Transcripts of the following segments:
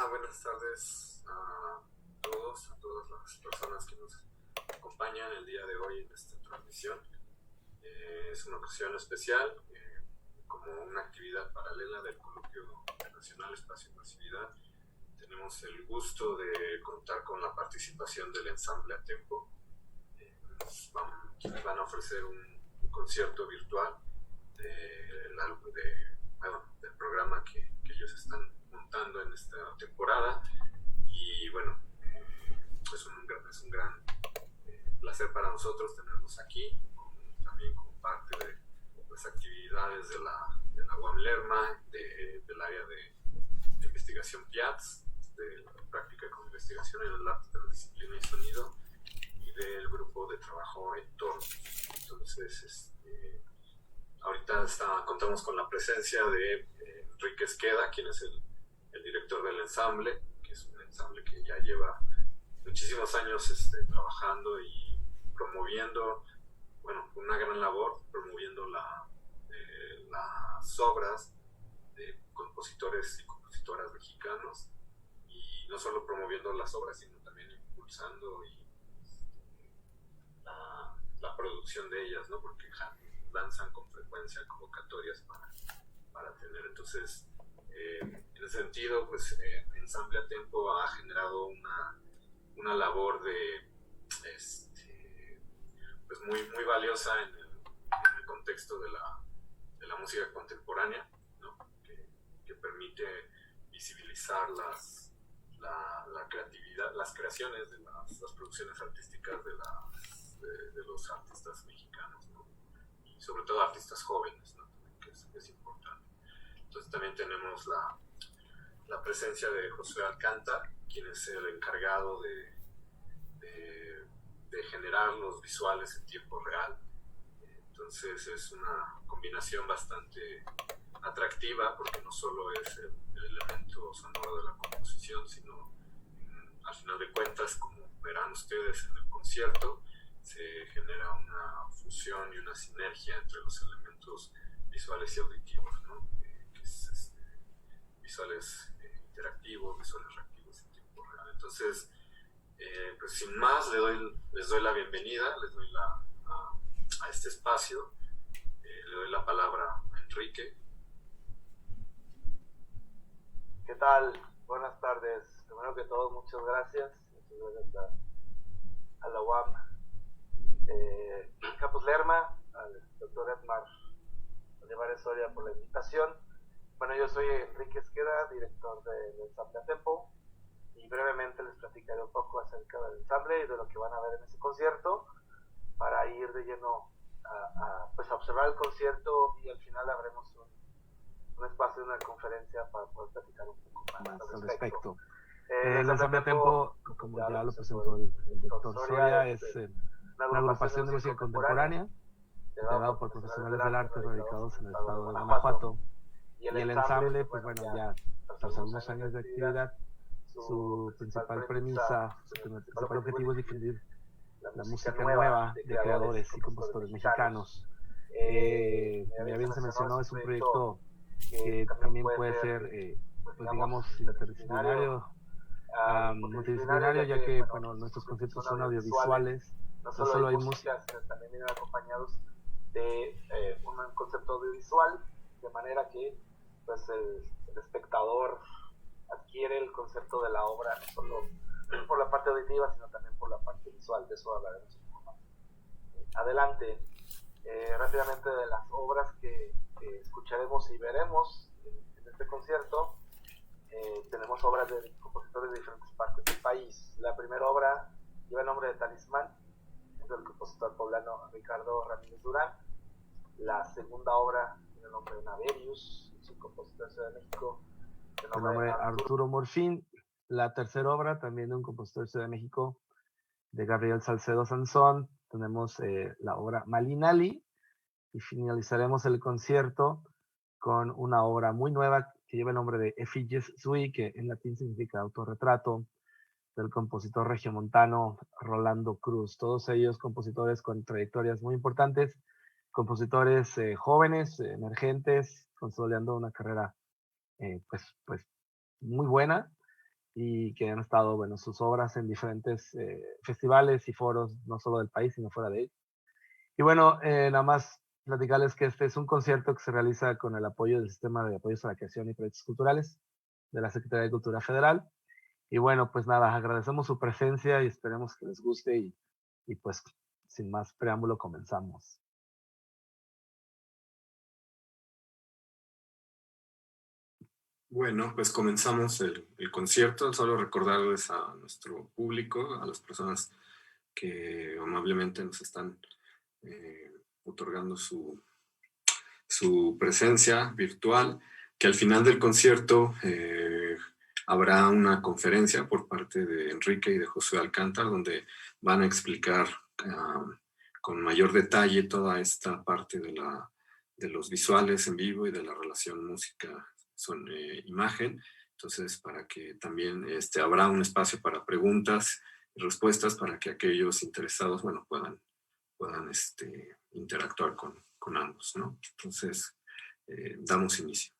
Buenas tardes a todos, a todas las personas que nos acompañan el día de hoy en esta transmisión. Es una ocasión especial, como una actividad paralela del Coloquio Internacional Espacio y Masividad. Tenemos el gusto de contar con la participación del ensamble A Tempo, quienes van a ofrecer un concierto virtual del programa que ellos están montando en esta temporada. Y bueno, es un gran placer para nosotros tenerlos aquí, también como parte de las actividades de la UAM Lerma, del área de investigación PIATS, de la práctica con investigación en el arte de la disciplina y sonido, y del grupo de trabajo Entorno. Entonces, ahorita contamos con la presencia de Enrique Esqueda, quien es el director del ensamble, que es un ensamble que ya lleva muchísimos años trabajando y promoviendo, una gran labor, promoviendo las obras de compositores y compositoras mexicanos, y no solo promoviendo las obras, sino también impulsando la producción de ellas, ¿no? Porque lanzan con frecuencia convocatorias para tener. Entonces, en ese sentido, pues Ensamble A Tempo ha generado una labor pues muy valiosa en el contexto de la música contemporánea, ¿no? que permite visibilizar la creatividad, las creaciones de las producciones artísticas de los artistas mexicanos, ¿no? Y sobre todo artistas jóvenes, ¿no? que es importante. Entonces también tenemos la presencia de Josué Alcántar, quien es el encargado de generar los visuales en tiempo real. Entonces es una combinación bastante atractiva, porque no solo es el elemento sonoro de la composición, sino al final de cuentas, como verán ustedes en el concierto, se genera una fusión y una sinergia entre los elementos visuales y auditivos, ¿no? Que es visuales interactivos, visuales reactivos en tiempo real. Entonces, pues sin más, les doy la bienvenida, les doy a este espacio, le doy la palabra a Enrique. ¿Qué tal? Buenas tardes. Primero que todo, muchas gracias a la UAM Campus Lerma, al doctor Edmar Olivares Soria por la invitación. Bueno, yo soy Enrique Esqueda, director del ensamble A Tempo, y brevemente les platicaré un poco acerca del ensamble y de lo que van a ver en ese concierto, para ir de lleno a observar el concierto, y al final habremos un espacio de una conferencia para poder platicar un poco más al respecto. El ensamble A Tempo, como ya lo presentó el doctor Soria, es una agrupación de música contemporánea integrado por profesionales del arte radicados en el estado de Guanajuato. Y el ensamble, pues bueno, ya tras algunos años de actividad, su principal premisa, su principal objetivo es difundir la música nueva de creadores y compositores mexicanos. Como ya bien se mencionó, es un proyecto que también puede ser, pues digamos, interdisciplinario, multidisciplinario, ya que, bueno, nuestros conciertos son audiovisuales. No solo hay música, sino también vienen acompañados de un concepto audiovisual, de manera que pues el espectador adquiere el concepto de la obra no solo por la parte auditiva, sino también por la parte visual. De eso hablaremos un poco más adelante. Rápidamente, de las obras que escucharemos y veremos en este concierto, tenemos obras de compositores de diferentes partes del país. La primera obra lleva el nombre de Talismán, es del compositor poblano Ricardo Ramírez Durán. La segunda obra tiene el nombre de Naverius, es un compositor de Ciudad de México, el nombre de Arturo Morfín. La tercera obra, también de un compositor de Ciudad de México, de Gabriel Salcedo Sansón. Tenemos la obra Malinali, y finalizaremos el concierto con una obra muy nueva que lleva el nombre de Effigies Sui, que en latín significa autorretrato, del compositor regiomontano Rolando Cruz. Todos ellos compositores con trayectorias muy importantes, compositores jóvenes, emergentes, consolidando una carrera pues muy buena. y que han estado, bueno, sus obras en diferentes festivales y foros, no solo del país, sino fuera de él. Y bueno, nada más platicarles que este es un concierto que se realiza con el apoyo del Sistema de Apoyos a la Creación y Proyectos Culturales de la Secretaría de Cultura Federal. Y bueno, pues nada, agradecemos su presencia y esperemos que les guste y pues sin más preámbulo comenzamos. Bueno, pues comenzamos el concierto. Solo recordarles a nuestro público, a las personas que amablemente nos están otorgando su presencia virtual, que al final del concierto habrá una conferencia por parte de Enrique y de Josué Alcántar, donde van a explicar con mayor detalle toda esta parte de los visuales en vivo y de la relación música-imagen. Entonces, para que también habrá un espacio para preguntas y respuestas para que aquellos interesados, bueno, puedan interactuar con ambos, ¿no? Entonces, damos inicio.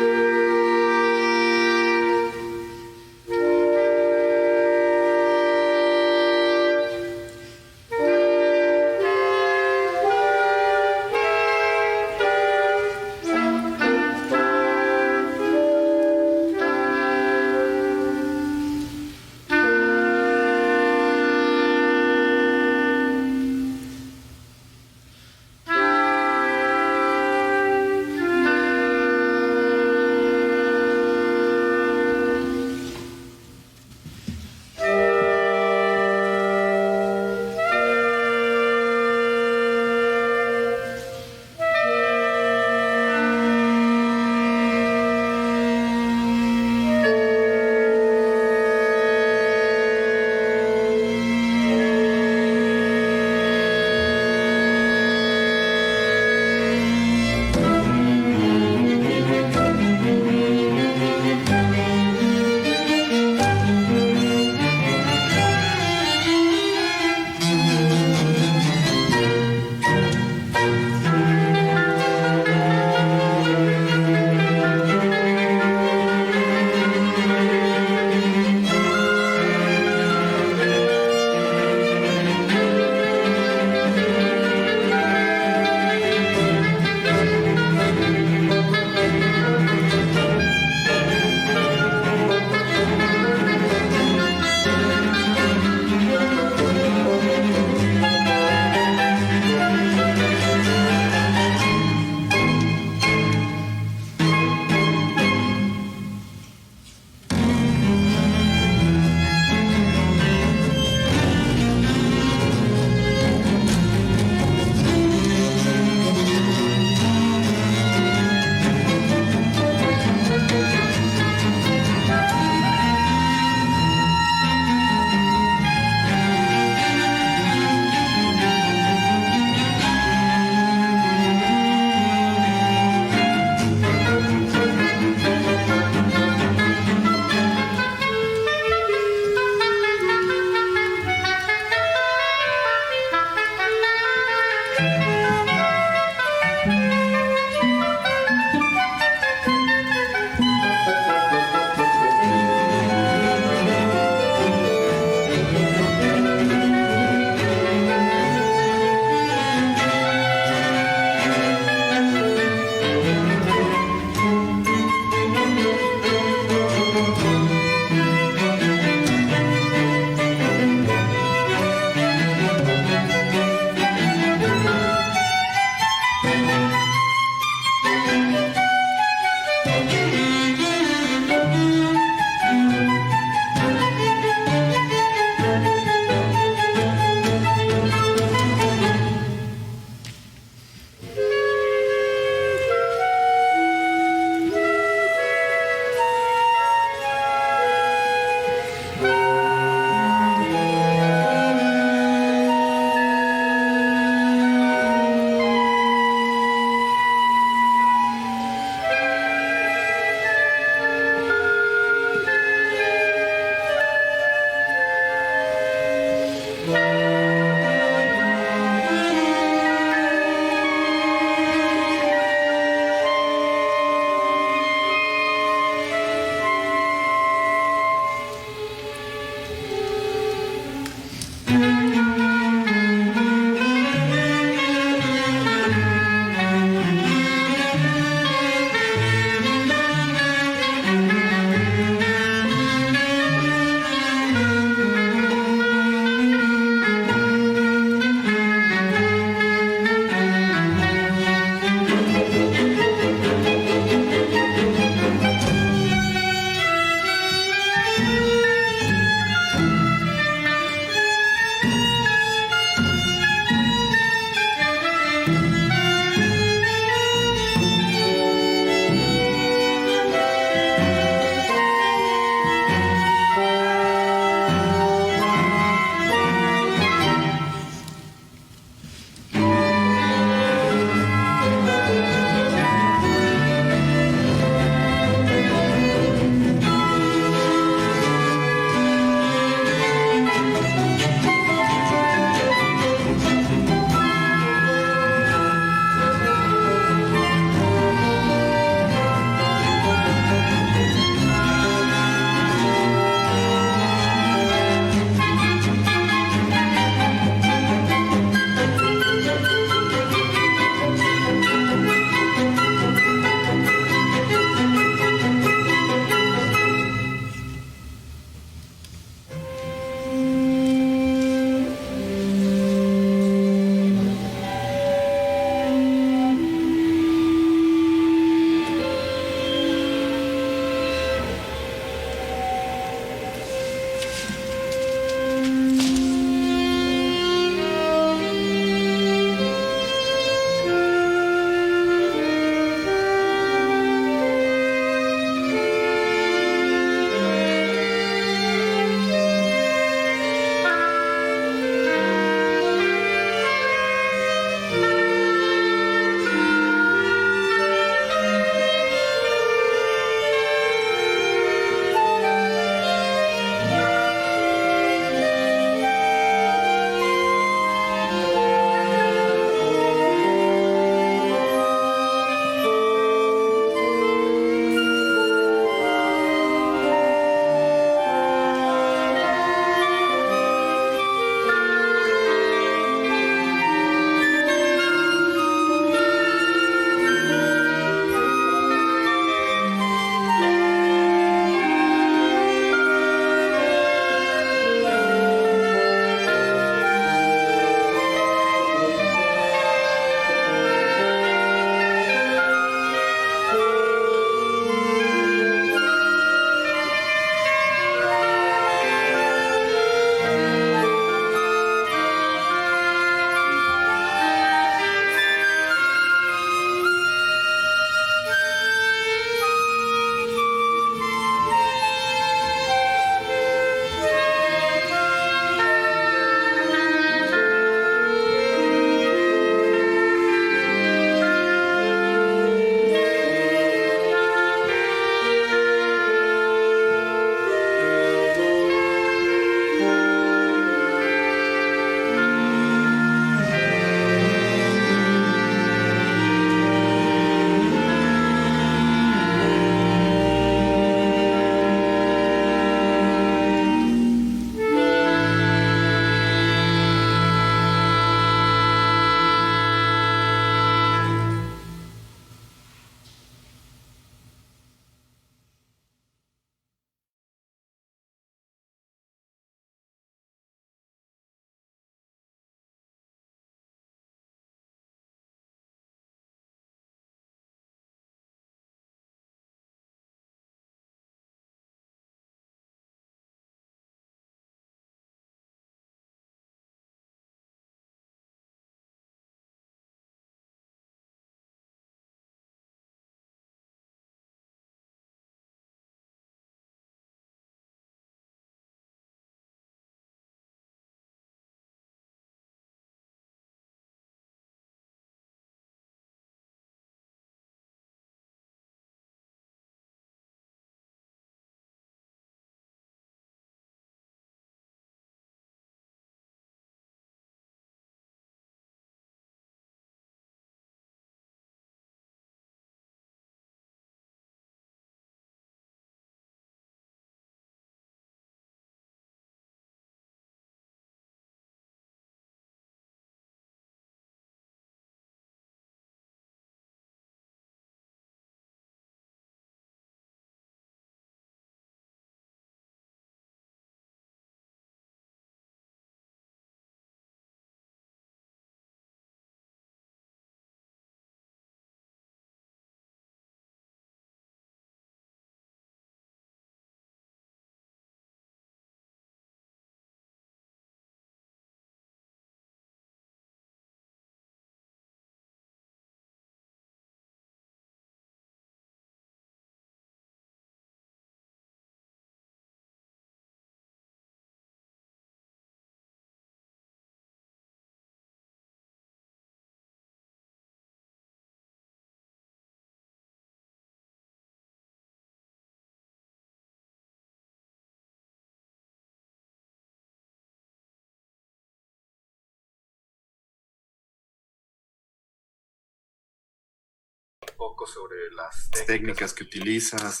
poco sobre las técnicas que utilizas,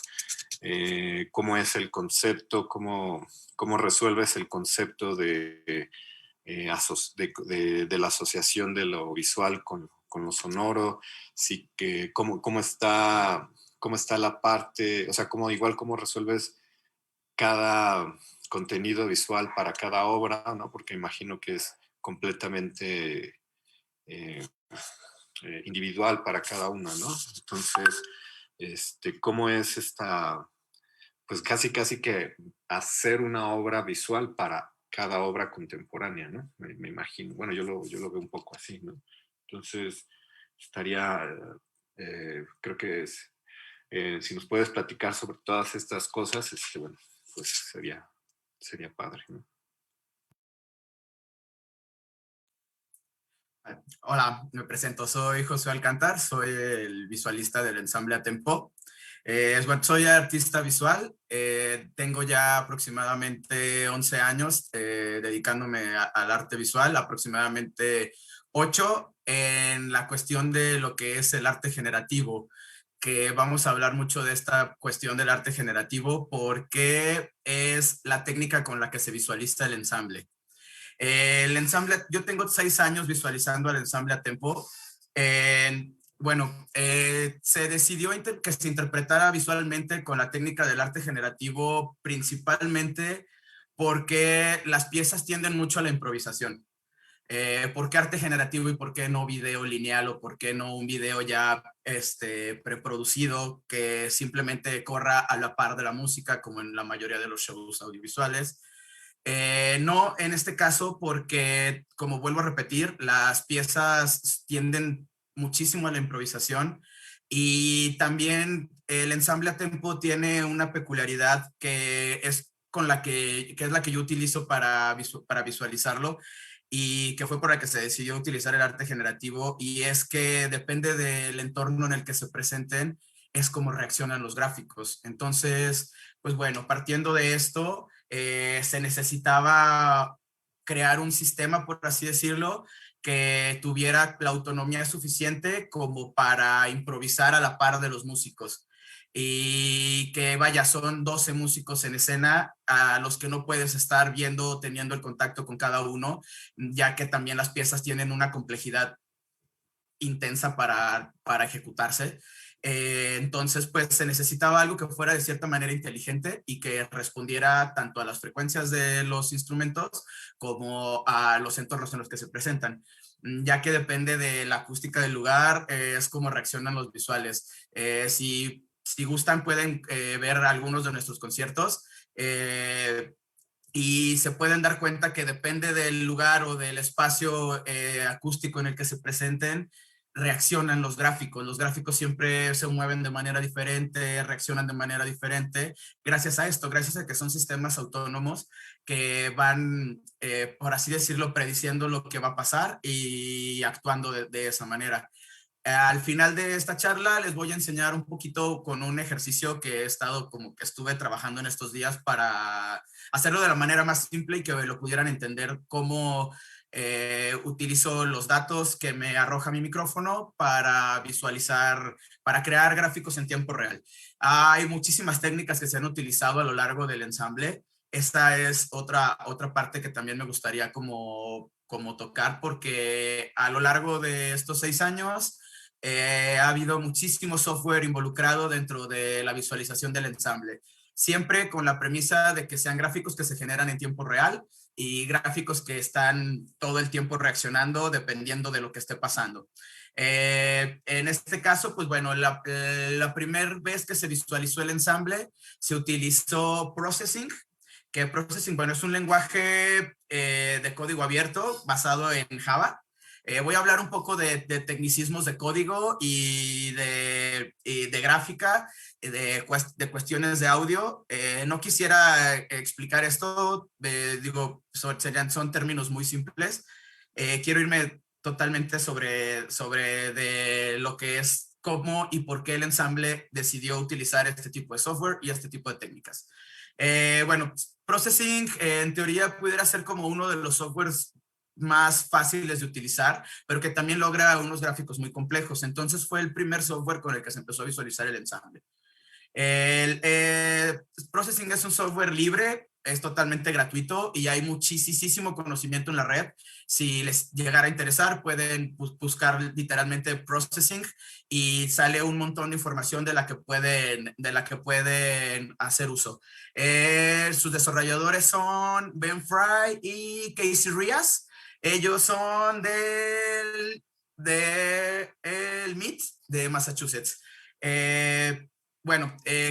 cómo es el concepto, cómo resuelves el concepto de la asociación de lo visual con lo sonoro, sí, cómo está la parte, o sea, cómo resuelves cada contenido visual para cada obra, ¿no? Porque imagino que es completamente individual para cada una, ¿no? Entonces, ¿cómo es pues casi que hacer una obra visual para cada obra contemporánea, ¿no? Me imagino. Bueno, yo lo veo un poco así, ¿no? Entonces, creo que si nos puedes platicar sobre todas estas cosas, bueno, pues sería padre, ¿no? Hola, me presento, soy José Alcántar, soy el visualista del ensamble Atempo. Bueno, soy artista visual, tengo ya aproximadamente 11 años dedicándome al arte visual, aproximadamente 8 en la cuestión de lo que es el arte generativo, que vamos a hablar mucho de esta cuestión del arte generativo porque es la técnica con la que se visualiza el ensamble. El ensamble, yo tengo 6 años visualizando al ensamble Atempo. Bueno, se decidió que se interpretara visualmente con la técnica del arte generativo principalmente porque las piezas tienden mucho a la improvisación. ¿Por qué arte generativo y por qué no video lineal o por qué no un video ya preproducido que simplemente corra a la par de la música como en la mayoría de los shows audiovisuales? No en este caso porque, como vuelvo a repetir, las piezas tienden muchísimo a la improvisación y también el ensamble Atempo tiene una peculiaridad que es la que yo utilizo para visualizarlo y que fue por la que se decidió utilizar el arte generativo, y es que depende del entorno en el que se presenten, es como reaccionan los gráficos. Entonces, pues bueno, partiendo de esto, se necesitaba crear un sistema, por así decirlo, que tuviera la autonomía suficiente como para improvisar a la par de los músicos. Y que vaya, son 12 músicos en escena a los que no puedes estar viendo, teniendo el contacto con cada uno, ya que también las piezas tienen una complejidad intensa para ejecutarse. Entonces, pues se necesitaba algo que fuera de cierta manera inteligente y que respondiera tanto a las frecuencias de los instrumentos como a los entornos en los que se presentan, ya que depende de la acústica del lugar, es como reaccionan los visuales. Si gustan, pueden ver algunos de nuestros conciertos y se pueden dar cuenta que depende del lugar o del espacio acústico en el que se presenten, reaccionan los gráficos. Los gráficos siempre se mueven de manera diferente, reaccionan de manera diferente, gracias a esto, gracias a que son sistemas autónomos que van, por así decirlo, prediciendo lo que va a pasar y actuando de esa manera. Al final de esta charla les voy a enseñar un poquito con un ejercicio que estuve trabajando en estos días para hacerlo de la manera más simple y que lo pudieran entender, cómo utilizo los datos que me arroja mi micrófono para visualizar, para crear gráficos en tiempo real. Hay muchísimas técnicas que se han utilizado a lo largo del ensamble. Esta es otra parte que también me gustaría como tocar, porque a lo largo de estos 6 años ha habido muchísimo software involucrado dentro de la visualización del ensamble, siempre con la premisa de que sean gráficos que se generan en tiempo real y gráficos que están todo el tiempo reaccionando dependiendo de lo que esté pasando. En este caso, pues bueno, la primera vez que se visualizó el ensamble se utilizó Processing, que Processing, bueno, es un lenguaje de código abierto basado en Java. Voy a hablar un poco de tecnicismos de código y de gráfica, de cuestiones de audio. No quisiera explicar esto, son términos muy simples. Quiero irme totalmente sobre de lo que es cómo y por qué el ensamble decidió utilizar este tipo de software y este tipo de técnicas. Bueno, Processing en teoría pudiera ser como uno de los softwares más fáciles de utilizar, pero que también logra unos gráficos muy complejos. Entonces fue el primer software con el que se empezó a visualizar el ensamble. El Processing es un software libre, es totalmente gratuito y hay muchísimo conocimiento en la red. Si les llegara a interesar, pueden buscar literalmente Processing y sale un montón de información de la que pueden hacer uso. Sus desarrolladores son Ben Fry y Casey Rias. Ellos son del MIT de Massachusetts.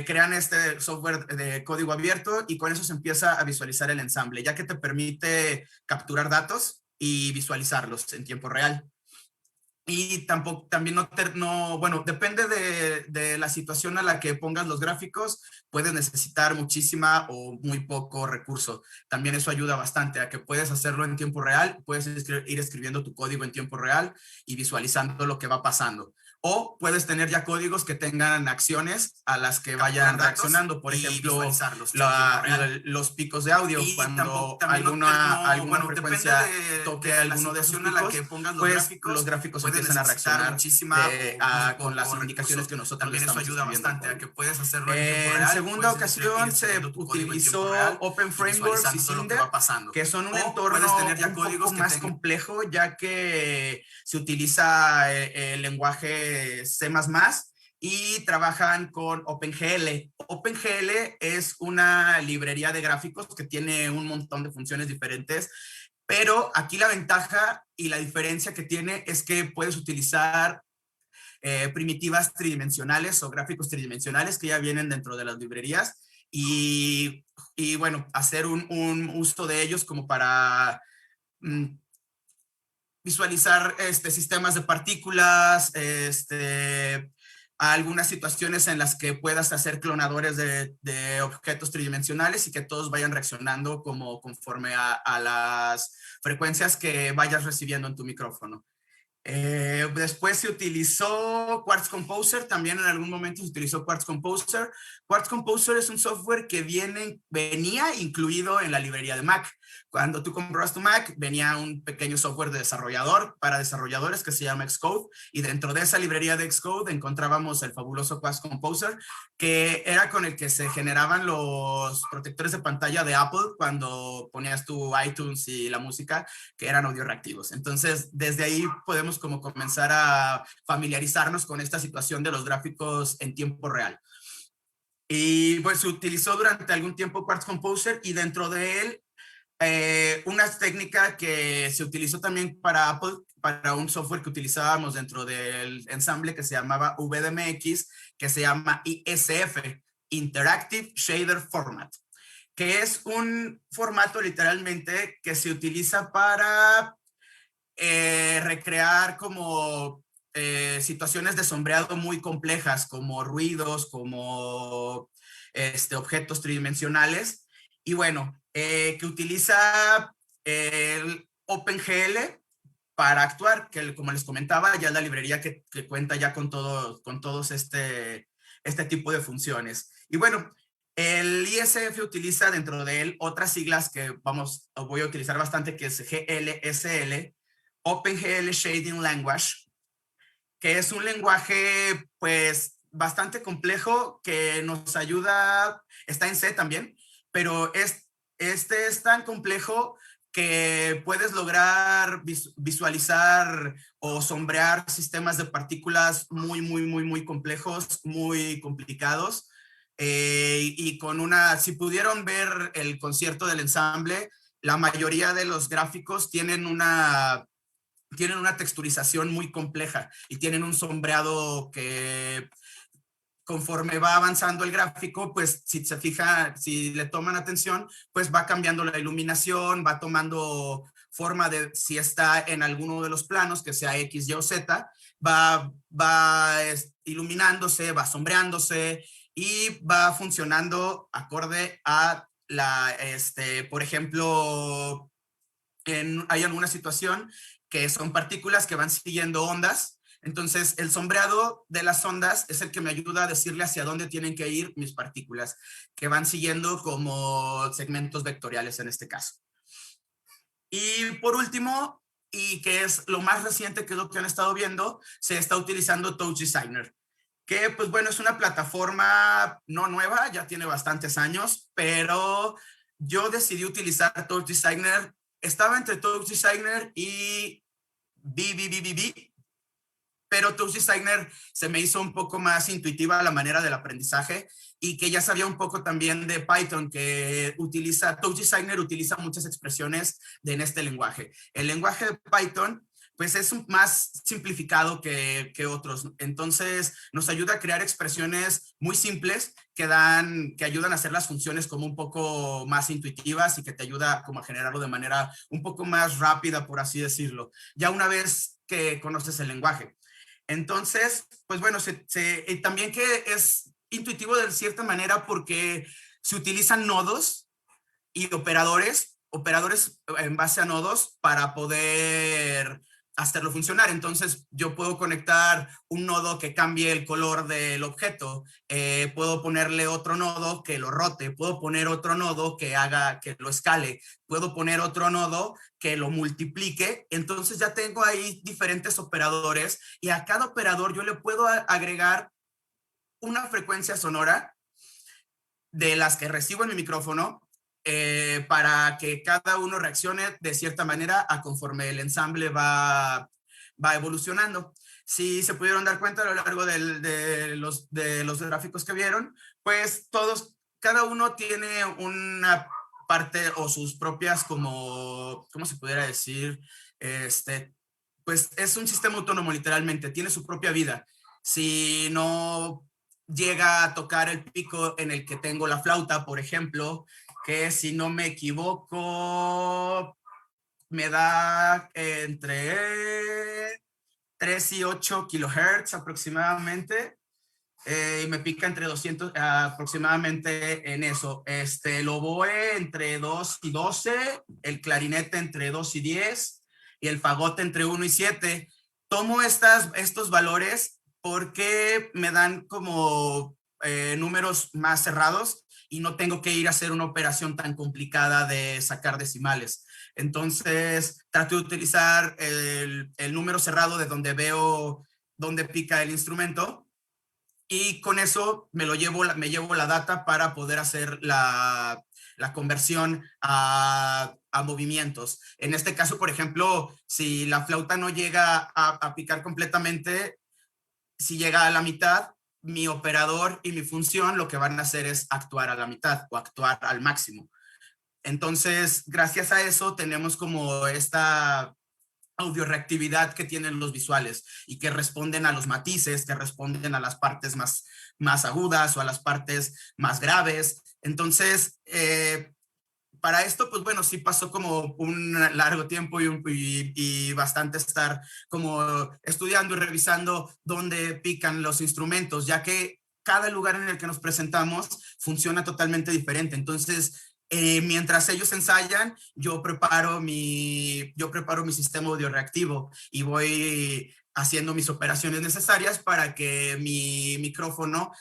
Crean este software de código abierto y con eso se empieza a visualizar el ensamble, ya que te permite capturar datos y visualizarlos en tiempo real. Y también depende de la situación a la que pongas los gráficos, puedes necesitar muchísima o muy poco recurso. También eso ayuda bastante a que puedes hacerlo en tiempo real, puedes ir escribiendo tu código en tiempo real y visualizando lo que va pasando. O puedes tener ya códigos que tengan acciones a las que vayan reaccionando. Por ejemplo, los picos de audio. Y cuando alguna frecuencia toque alguno de esos picos, pues los gráficos empiezan a reaccionar con las indicaciones que nosotros también estamos ayuda bastante a que puedes hacerlo en tiempo real. En segunda ocasión se utilizó Open Frameworks y Cinder, que son un entorno un poco más complejo, ya que se utiliza el lenguaje C++ y trabajan con OpenGL. OpenGL es una librería de gráficos que tiene un montón de funciones diferentes, pero aquí la ventaja y la diferencia que tiene es que puedes utilizar primitivas tridimensionales o gráficos tridimensionales que ya vienen dentro de las librerías y hacer un uso de ellos como para visualizar sistemas de partículas, algunas situaciones en las que puedas hacer clonadores de objetos tridimensionales y que todos vayan reaccionando conforme a las frecuencias que vayas recibiendo en tu micrófono. Después se utilizó Quartz Composer, también en algún momento se utilizó Quartz Composer. Quartz Composer es un software que venía incluido en la librería de Mac. Cuando tú comprabas tu Mac, venía un pequeño software de desarrollador para desarrolladores que se llama Xcode, y dentro de esa librería de Xcode encontrábamos el fabuloso Quartz Composer, que era con el que se generaban los protectores de pantalla de Apple cuando ponías tu iTunes y la música, que eran audio reactivos. Entonces, desde ahí podemos como comenzar a familiarizarnos con esta situación de los gráficos en tiempo real. Y pues se utilizó durante algún tiempo Quartz Composer, y dentro de él una técnica que se utilizó también para Apple, para un software que utilizábamos dentro del ensamble que se llamaba VDMX, que se llama ISF, Interactive Shader Format, que es un formato literalmente que se utiliza para recrear como situaciones de sombreado muy complejas, como ruidos, como objetos tridimensionales. Y bueno, que utiliza el OpenGL para actuar, que como les comentaba, ya es la librería que cuenta ya con todos este tipo de funciones. Y bueno, el ISF utiliza dentro de él otras siglas que voy a utilizar bastante, que es GLSL, OpenGL Shading Language, que es un lenguaje pues bastante complejo que nos ayuda, está en C también, pero este es tan complejo que puedes lograr visualizar o sombrear sistemas de partículas muy complejos, muy complicados. Y si pudieron ver el concierto del ensamble, la mayoría de los gráficos tienen una texturización muy compleja y tienen un sombreado que conforme va avanzando el gráfico, pues si se fija, si le toman atención, pues va cambiando la iluminación, va tomando forma de si está en alguno de los planos, que sea X, Y o Z, va iluminándose, va sombreándose y va funcionando acorde a por ejemplo, hay alguna situación que son partículas que van siguiendo ondas. Entonces, el sombreado de las ondas es el que me ayuda a decirle hacia dónde tienen que ir mis partículas, que van siguiendo como segmentos vectoriales en este caso. Y por último, y que es lo más reciente, que es lo que han estado viendo, se está utilizando Touch Designer, que pues bueno, es una plataforma no nueva, ya tiene bastantes años, pero yo decidí utilizar Touch Designer, estaba entre Touch Designer y BBBBB, pero Touch Designer se me hizo un poco más intuitiva la manera del aprendizaje y que ya sabía un poco también de Python, que Touch Designer utiliza muchas expresiones en este lenguaje. El lenguaje de Python pues es más simplificado que otros. Entonces nos ayuda a crear expresiones muy simples que ayudan a hacer las funciones como un poco más intuitivas y que te ayuda como a generarlo de manera un poco más rápida, por así decirlo, ya una vez que conoces el lenguaje. Entonces, pues bueno, también que es intuitivo de cierta manera porque se utilizan nodos y operadores en base a nodos para poder hacerlo funcionar. Entonces yo puedo conectar un nodo que cambie el color del objeto, puedo ponerle otro nodo que lo rote, puedo poner otro nodo que lo escale, puedo poner otro nodo que lo multiplique. Entonces ya tengo ahí diferentes operadores y a cada operador yo le puedo agregar una frecuencia sonora de las que recibo en mi micrófono, para que cada uno reaccione de cierta manera a conforme el ensamble va evolucionando. Si se pudieron dar cuenta a lo largo de los gráficos que vieron, pues cada uno tiene una parte o sus propias ¿cómo se pudiera decir? Pues es un sistema autónomo literalmente, tiene su propia vida. Si no llega a tocar el pico en el que tengo la flauta, por ejemplo, que si no me equivoco, me da entre 3 y 8 kilohertz aproximadamente, y me pica entre 200 aproximadamente en eso. El oboe entre 2 y 12, el clarinete entre 2 y 10, y el fagote entre 1 y 7. Tomo estos valores porque me dan como números más cerrados y no tengo que ir a hacer una operación tan complicada de sacar decimales. Entonces, trato de utilizar el número cerrado de donde veo dónde pica el instrumento, y con eso me llevo la data para poder hacer la conversión a movimientos. En este caso, por ejemplo, si la flauta no llega a picar completamente, si llega a la mitad, mi operador y mi función lo que van a hacer es actuar a la mitad o actuar al máximo. Entonces, gracias a eso tenemos como esta audioreactividad que tienen los visuales y que responden a los matices, que responden a las partes más agudas o a las partes más graves. Entonces, para esto, pues bueno, sí pasó como un largo tiempo y bastante estar como estudiando y revisando dónde pican los instrumentos, ya que cada lugar en el que nos presentamos funciona totalmente diferente. Entonces, mientras ellos ensayan, yo preparo mi sistema audioreactivo y voy haciendo mis operaciones necesarias para que mi micrófono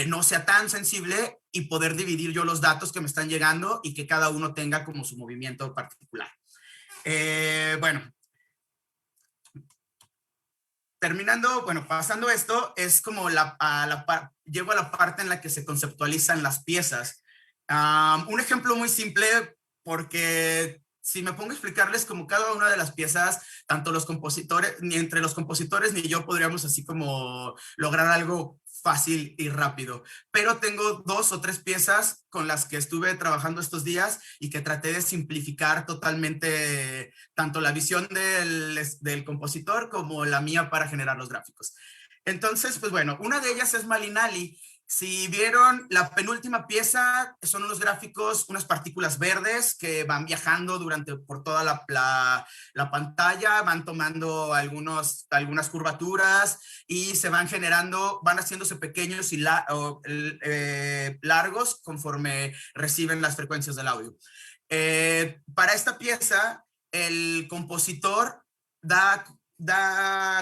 no sea tan sensible y poder dividir yo los datos que me están llegando y que cada uno tenga como su movimiento particular. Bueno, pasando esto, es como llego a la parte en la que se conceptualizan las piezas. Un ejemplo muy simple, porque si me pongo a explicarles como cada una de las piezas, tanto los compositores, ni entre los compositores ni yo podríamos así como lograr algo fácil y rápido, pero tengo 2 o 3 piezas con las que estuve trabajando estos días y que traté de simplificar totalmente tanto la visión del compositor como la mía para generar los gráficos. Entonces, pues bueno, una de ellas es Malinali. Si vieron la penúltima pieza, son unos gráficos, unas partículas verdes que van viajando por toda la pantalla, van tomando algunas curvaturas y se van generando, van haciéndose pequeños y largos conforme reciben las frecuencias del audio. Para esta pieza, el compositor da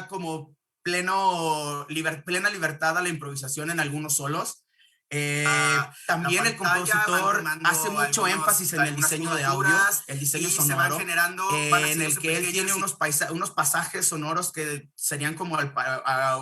como plena libertad a la improvisación en algunos solos. También el compositor hace mucho énfasis en el diseño de audio, el diseño sonoro, en el que él tiene unos pasajes sonoros que serían como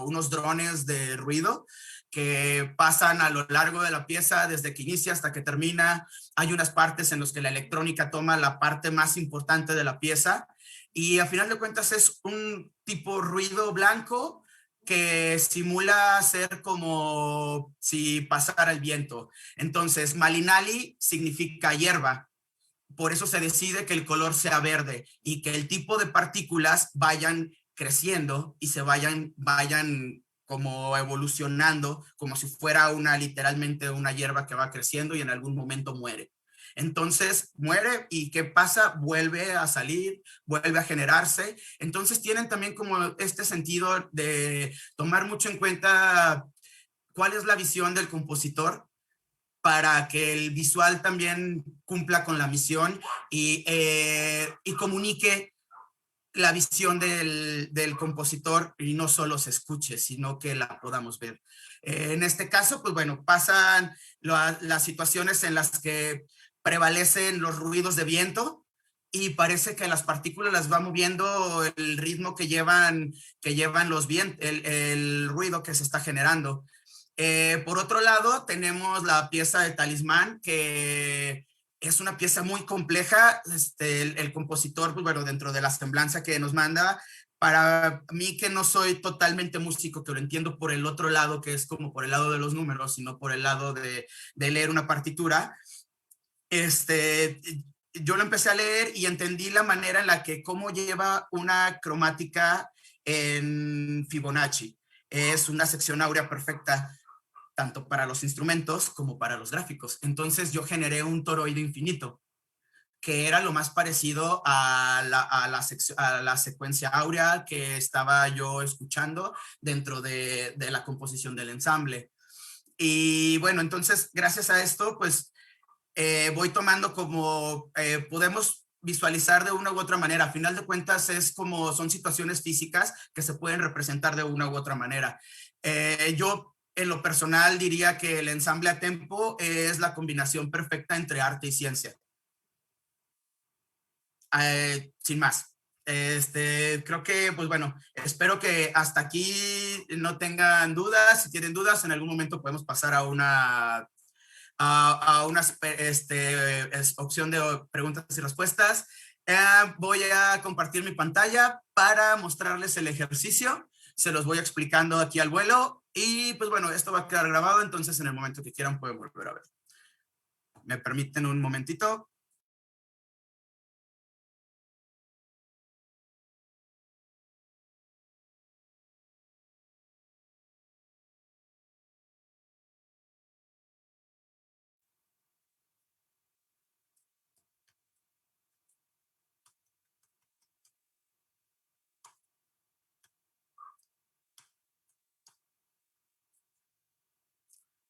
unos drones de ruido que pasan a lo largo de la pieza desde que inicia hasta que termina. Hay unas partes en las que la electrónica toma la parte más importante de la pieza y a final de cuentas es un tipo ruido blanco que simula ser como si pasara el viento. Entonces, Malinali significa hierba. Por eso se decide que el color sea verde y que el tipo de partículas vayan creciendo y se vayan como evolucionando, como si fuera literalmente una hierba que va creciendo y en algún momento muere. Entonces muere y ¿qué pasa? Vuelve a salir, vuelve a generarse. Entonces tienen también como este sentido de tomar mucho en cuenta cuál es la visión del compositor para que el visual también cumpla con la misión y comunique la visión del compositor y no solo se escuche, sino que la podamos ver. En este caso, pues bueno, pasan las situaciones en las que prevalecen los ruidos de viento y parece que las partículas las va moviendo el ritmo que llevan los vientos, el ruido que se está generando. Por otro lado, tenemos la pieza de Talismán, que es una pieza muy compleja. El compositor, pues bueno, dentro de la semblanza que nos manda, para mí que no soy totalmente músico, que lo entiendo por el otro lado, que es como por el lado de los números, sino por el lado de leer una partitura, yo lo empecé a leer y entendí la manera en la que cómo lleva una cromática en Fibonacci. Es una sección áurea perfecta, tanto para los instrumentos como para los gráficos. Entonces yo generé un toroide infinito, que era lo más parecido a la secuencia áurea que estaba yo escuchando dentro de la composición del ensamble. Y bueno, entonces gracias a esto, pues voy tomando como podemos visualizar de una u otra manera. A final de cuentas son situaciones físicas que se pueden representar de una u otra manera. Yo en lo personal diría que el ensamble a tempo es la combinación perfecta entre arte y ciencia. Sin más. Creo que, pues bueno, espero que hasta aquí no tengan dudas. Si tienen dudas, en algún momento podemos pasar a una opción de preguntas y respuestas. Voy a compartir mi pantalla para mostrarles el ejercicio. Se los voy explicando aquí al vuelo y pues bueno, esto va a quedar grabado, entonces en el momento que quieran pueden volver a ver. ¿Me permiten un momentito?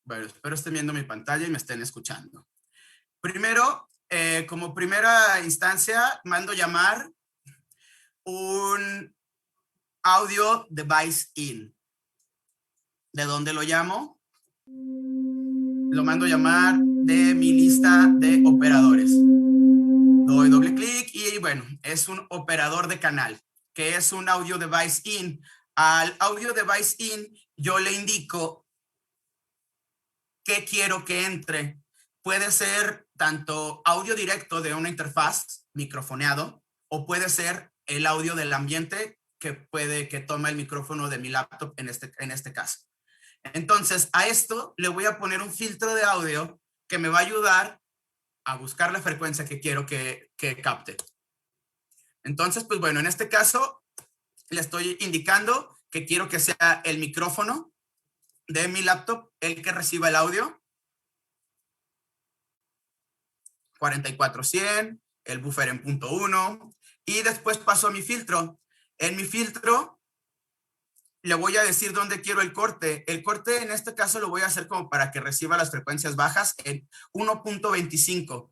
Bueno, espero estén viendo mi pantalla y me estén escuchando. Primero, como primera instancia, mando llamar un audio device in. ¿De dónde lo llamo? Lo mando llamar de mi lista de operadores. Doy doble clic y bueno, es un operador de canal, que es un audio device in. Al audio device in yo le indico qué quiero que entre. Puede ser tanto audio directo de una interfaz microfoneado o puede ser el audio del ambiente que toma el micrófono de mi laptop en este caso. Entonces a esto le voy a poner un filtro de audio que me va a ayudar a buscar la frecuencia que quiero que capte. Entonces, pues bueno, en este caso le estoy indicando que quiero que sea el micrófono de mi laptop el que reciba el audio. 4400, el buffer en punto 1 y después paso a mi filtro. En mi filtro le voy a decir dónde quiero el corte. El corte en este caso lo voy a hacer como para que reciba las frecuencias bajas en 1.25.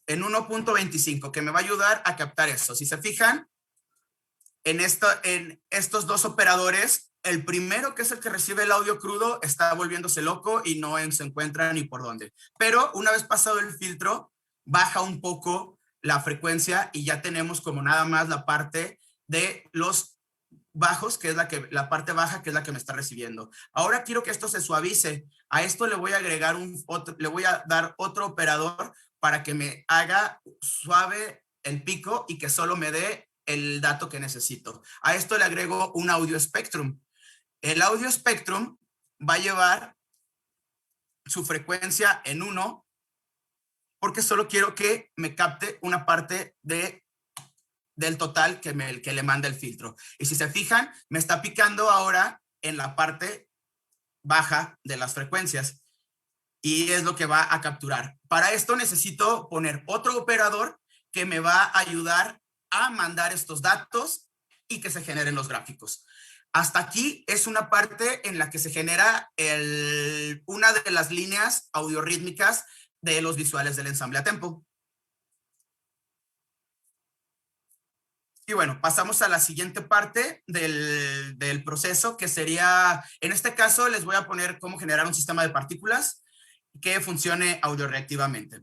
En 1.25, que me va a ayudar a captar eso. Si se fijan, en estos dos operadores, el primero, que es el que recibe el audio crudo, está volviéndose loco y no se encuentra ni por dónde. Pero una vez pasado el filtro, baja un poco la frecuencia y ya tenemos como nada más la parte de los bajos, que es la parte baja, que es la que me está recibiendo. Ahora quiero que esto se suavice. A esto le voy a agregar le voy a dar otro operador para que me haga suave el pico y que solo me dé el dato que necesito. A esto le agrego un audio spectrum. El audio spectrum va a llevar su frecuencia en 1 porque solo quiero que me capte una parte del total que le manda el filtro. Y si se fijan, me está picando ahora en la parte baja de las frecuencias y es lo que va a capturar. Para esto necesito poner otro operador que me va a ayudar a mandar estos datos y que se generen los gráficos. Hasta aquí es una parte en la que se genera una de las líneas audiorítmicas de los visuales del ensamble a tempo. Y bueno, pasamos a la siguiente parte del proceso, que sería, en este caso les voy a poner cómo generar un sistema de partículas que funcione audioreactivamente.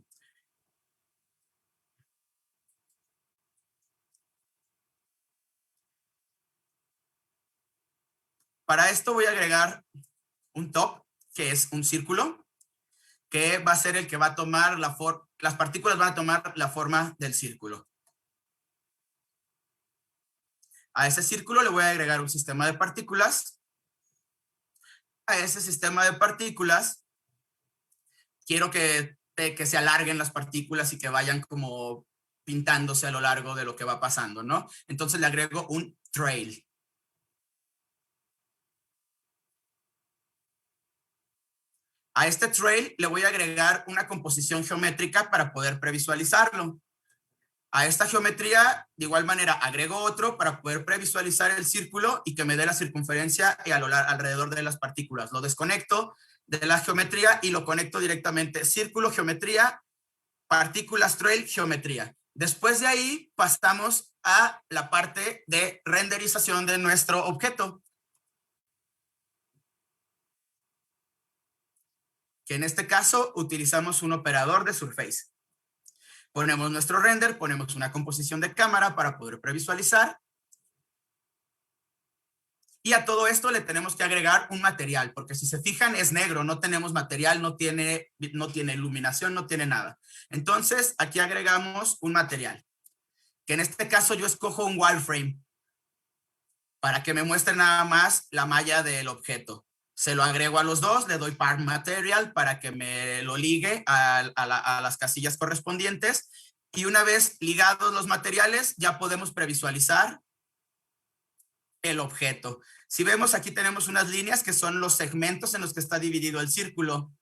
Para esto voy a agregar un top, que es un círculo, que va a ser el que va a tomar las partículas van a tomar la forma del círculo. A ese círculo le voy a agregar un sistema de partículas. A ese sistema de partículas quiero que se alarguen las partículas y que vayan como pintándose a lo largo de lo que va pasando, ¿no? Entonces le agrego un trail. A este trail le voy a agregar una composición geométrica para poder previsualizarlo. A esta geometría, de igual manera, agrego otro para poder previsualizar el círculo y que me dé la circunferencia y alrededor de las partículas. Lo desconecto de la geometría y lo conecto directamente. Círculo, geometría, partículas, trail, geometría. Después de ahí pasamos a la parte de renderización de nuestro objeto, que en este caso utilizamos un operador de surface. Ponemos nuestro render, ponemos una composición de cámara para poder previsualizar. Y a todo esto le tenemos que agregar un material, porque si se fijan es negro, no tenemos material, no tiene iluminación, no tiene nada. Entonces aquí agregamos un material, que en este caso yo escojo un wireframe, para que me muestre nada más la malla del objeto. Se lo agrego a los dos, le doy part material para que me lo ligue a las casillas correspondientes. Y una vez ligados los materiales, ya podemos previsualizar el objeto. Si vemos, aquí tenemos unas líneas que son los segmentos en los que está dividido el círculo.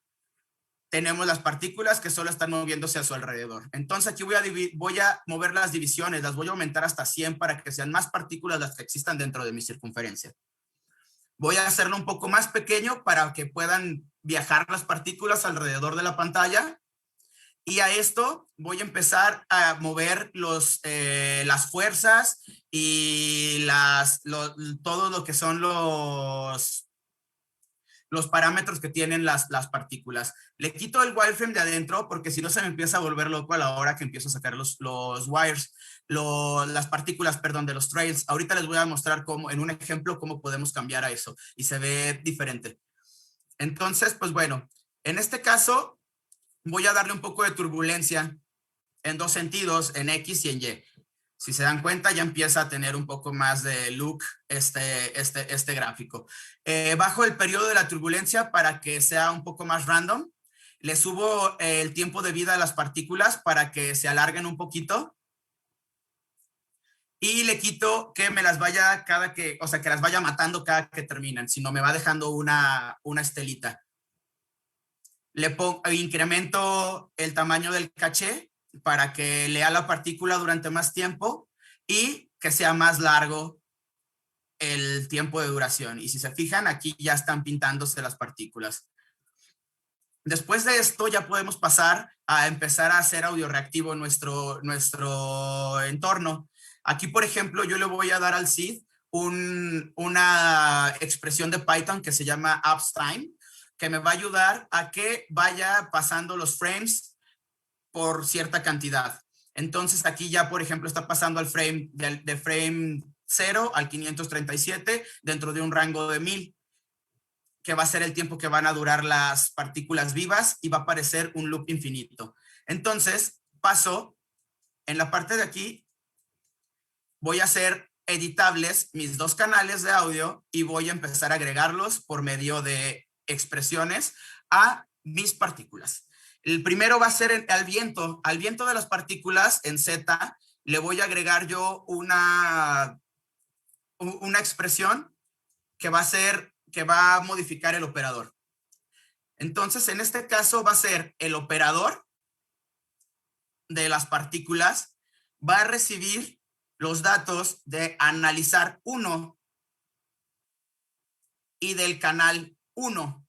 Tenemos las partículas que solo están moviéndose a su alrededor. Entonces aquí voy a mover las divisiones, las voy a aumentar hasta 100 para que sean más partículas las que existan dentro de mi circunferencia. Voy a hacerlo un poco más pequeño para que puedan viajar las partículas alrededor de la pantalla. Y a esto voy a empezar a mover las fuerzas y todo lo que son los parámetros que tienen las partículas. Le quito el wireframe de adentro porque si no se me empieza a volver loco a la hora que empiezo a sacar las partículas, perdón, de los trails. Ahorita les voy a mostrar en un ejemplo cómo podemos cambiar a eso y se ve diferente. Entonces, pues bueno, en este caso voy a darle un poco de turbulencia en dos sentidos, en X y en Y. Si se dan cuenta, ya empieza a tener un poco más de look este gráfico. Bajo el periodo de la turbulencia para que sea un poco más random. Le subo el tiempo de vida a las partículas para que se alarguen un poquito. Y le quito que me las vaya que las vaya matando cada que terminan, sino me va dejando una estelita. Incremento el tamaño del caché para que lea la partícula durante más tiempo y que sea más largo el tiempo de duración. Y si se fijan, aquí ya están pintándose las partículas. Después de esto ya podemos pasar a empezar a hacer audio reactivo nuestro entorno. Aquí, por ejemplo, yo le voy a dar al seed una expresión de Python que se llama uptime, que me va a ayudar a que vaya pasando los frames por cierta cantidad. Entonces aquí ya, por ejemplo, está pasando al frame de frame 0 al 537 dentro de un rango de 1000, que va a ser el tiempo que van a durar las partículas vivas y va a aparecer un loop infinito. Entonces, paso en la parte de aquí, voy a hacer editables mis 2 canales de audio y voy a empezar a agregarlos por medio de expresiones a mis partículas. El primero va a ser al viento de las partículas en Z. Le voy a agregar yo una expresión que va a modificar el operador. Entonces, en este caso va a ser el operador de las partículas, va a recibir los datos de analizar 1 y del canal 1.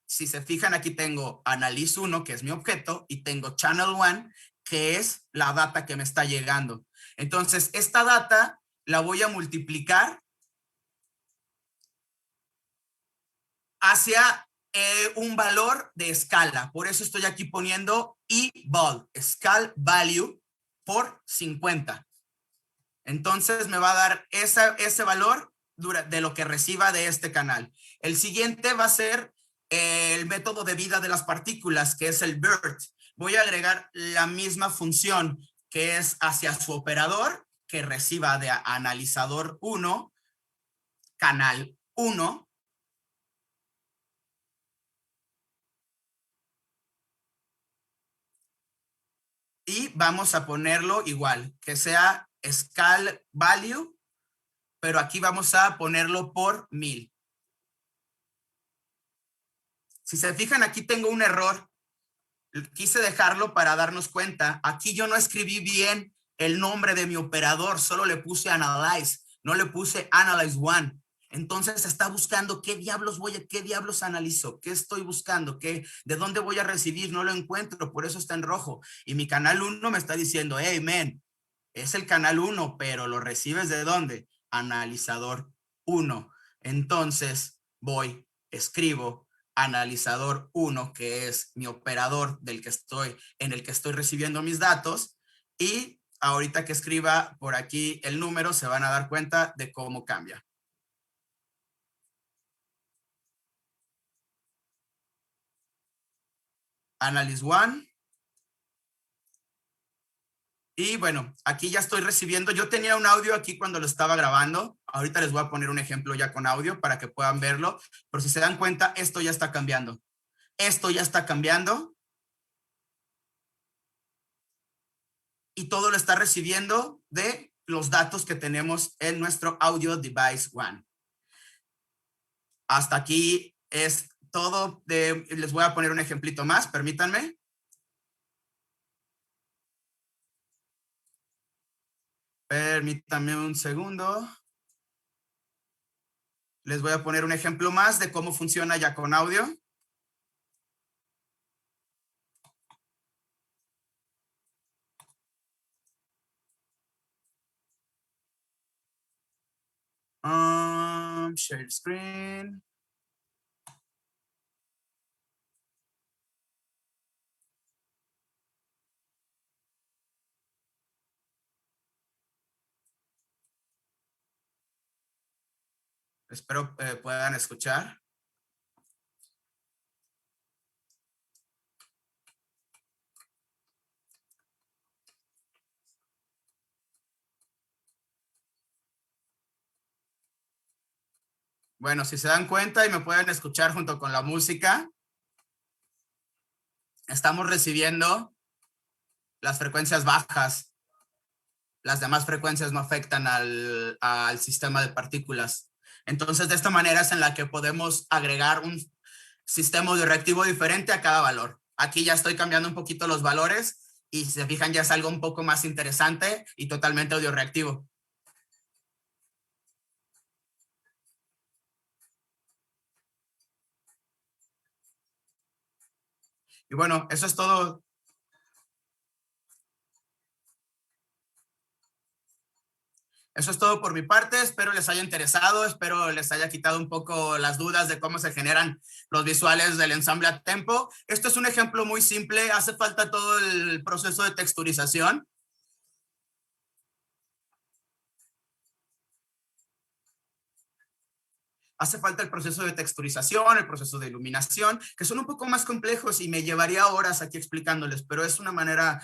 Si se fijan, aquí tengo Analyze 1, que es mi objeto, y tengo Channel 1, que es la data que me está llegando. Entonces, esta data la voy a multiplicar hacia un valor de escala. Por eso estoy aquí poniendo eval, scale value, por 50. Entonces, me va a dar ese valor de lo que reciba de este canal. El siguiente va a ser el método de vida de las partículas, que es el BERT. Voy a agregar la misma función, que es hacia su operador, que reciba de analizador 1, canal 1. Y vamos a ponerlo igual, que sea scale value, pero aquí vamos a ponerlo por 1000. Si se fijan, aquí tengo un error. Quise dejarlo para darnos cuenta. Aquí yo no escribí bien el nombre de mi operador, solo le puse analyze, no le puse analyze 1. Entonces está buscando qué diablos analizo, qué estoy buscando, de dónde voy a recibir, no lo encuentro, por eso está en rojo. Y mi canal 1 me está diciendo, hey, man, es el canal 1, pero lo recibes ¿de dónde? Analizador 1. Entonces voy, escribo analizador 1, que es mi operador en el que estoy recibiendo mis datos, y ahorita que escriba por aquí el número se van a dar cuenta de cómo cambia. Analyze 1. Y bueno, aquí ya estoy recibiendo. Yo tenía un audio aquí cuando lo estaba grabando. Ahorita les voy a poner un ejemplo ya con audio para que puedan verlo. Pero si se dan cuenta, esto ya está cambiando. Esto ya está cambiando. Y todo lo está recibiendo de los datos que tenemos en nuestro Audio Device 1. Hasta aquí es todo. Les voy a poner un ejemplito más, permítanme. Permítanme un segundo. Les voy a poner un ejemplo más de cómo funciona ya con audio. Share screen. Espero puedan escuchar. Bueno, si se dan cuenta y me pueden escuchar junto con la música, estamos recibiendo las frecuencias bajas. Las demás frecuencias no afectan al sistema de partículas. Entonces, de esta manera es en la que podemos agregar un sistema audioreactivo diferente a cada valor. Aquí ya estoy cambiando un poquito los valores y si se fijan ya es algo un poco más interesante y totalmente audioreactivo. Y bueno, eso es todo. eso es todo por mi parte. Espero les haya interesado, espero les haya quitado un poco las dudas de cómo se generan los visuales del ensamble a tempo. Esto es un ejemplo muy simple, hace falta todo el proceso de texturización. Hace falta el proceso de texturización, el proceso de iluminación, que son un poco más complejos y me llevaría horas aquí explicándoles, pero es una manera,